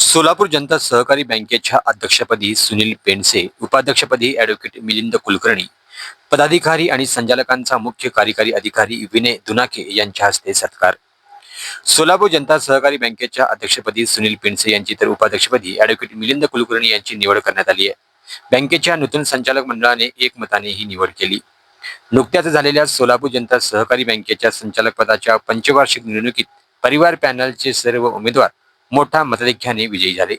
सोलापूर जनता सहकारी बँकेच्या अध्यक्षपदी सुनील पेंडसे, उपाध्यक्षपदी ॲडव्होकेट मिलिंद कुलकर्णी, पदाधिकारी आणि संचालकांचा मुख्य कार्यकारी अधिकारी विनय दुनाके यांच्या हस्ते सत्कार. सोलापूर जनता सहकारी बँकेच्या अध्यक्षपदी सुनील पेंडसे यांची तर उपाध्यक्षपदी ॲडव्होकेट मिलिंद कुलकर्णी यांची निवड करण्यात आली आहे. बँकेच्या नूतन संचालक मंडळाने एकमताने ही निवड केली. नुकत्याच झालेल्या सोलापूर जनता सहकारी बँकेच्या संचालक पदाच्या पंचवार्षिक निवडणुकीत परिवार पॅनलचे सर्व उमेदवार मोठ्या मताधिक्याने विजयी झाले.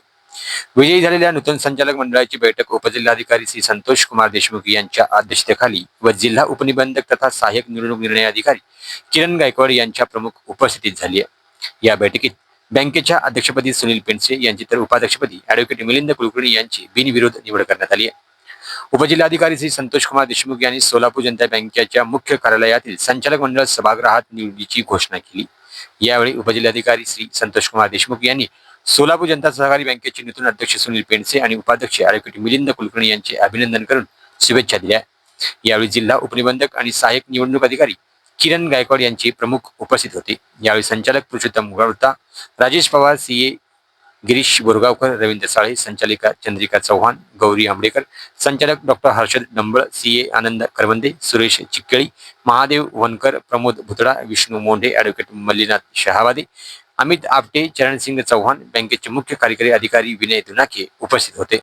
विजयी झालेल्या नूतन संचालक मंडळाची बैठक उपजिल्हाधिकारी श्री संतोष कुमार देशमुख यांच्या अध्यक्षतेखाली व जिल्हा उपनिबंधक तथा सहाय्यक निवडणूक निर्णय अधिकारी किरण गायकवाड यांच्या प्रमुख उपस्थितीत झाली आहे. या बैठकीत बँकेच्या अध्यक्षपदी सुनील पेंडसे यांची तर उपाध्यक्षपदी ॲडव्होकेट मिलिंद कुलकर्णी यांची बिनविरोध निवड करण्यात आली आहे. उपजिल्हाधिकारी श्री संतोष कुमार देशमुख यांनी सोलापूर जनता बँकेच्या मुख्य कार्यालयातील संचालक मंडळ सभागृहात निवडीची घोषणा केली. यावेळी उपजिल्हाधिकारी श्री संतोष कुमार देशमुख यांनी सोलापूर जनता सहकारी बँकेचे नूतन अध्यक्ष सुनील पेंडसे आणि उपाध्यक्ष ॲडव्होकेट मिलिंद कुलकर्णी यांचे अभिनंदन करून शुभेच्छा दिल्या. यावेळी जिल्हा उपनिबंधक आणि सहाय्यक निवडणूक अधिकारी किरण गायकवाड यांचे प्रमुख उपस्थित होते. यावेळी संचालक पुरुषोत्तम गुळवता, राजेश पवार, सीए गिरीश बोरगावकर, रवींद्र साळे, संचालिका चंद्रिका चव्हाण, गौरी आंबडेकर, संचालक डॉक्टर हर्षद डंबळ, सीए आनंद करवंदे, सुरेश चिक्कळी, महादेव वनकर, प्रमोद भुतडा, विष्णू मोंढे, ॲडव्होकेट मल्लीनाथ शहावादे, अमित आपटे, चरणसिंग चव्हाण, बँकेचे मुख्य कार्यकारी अधिकारी विनय दुनाके उपस्थित होते.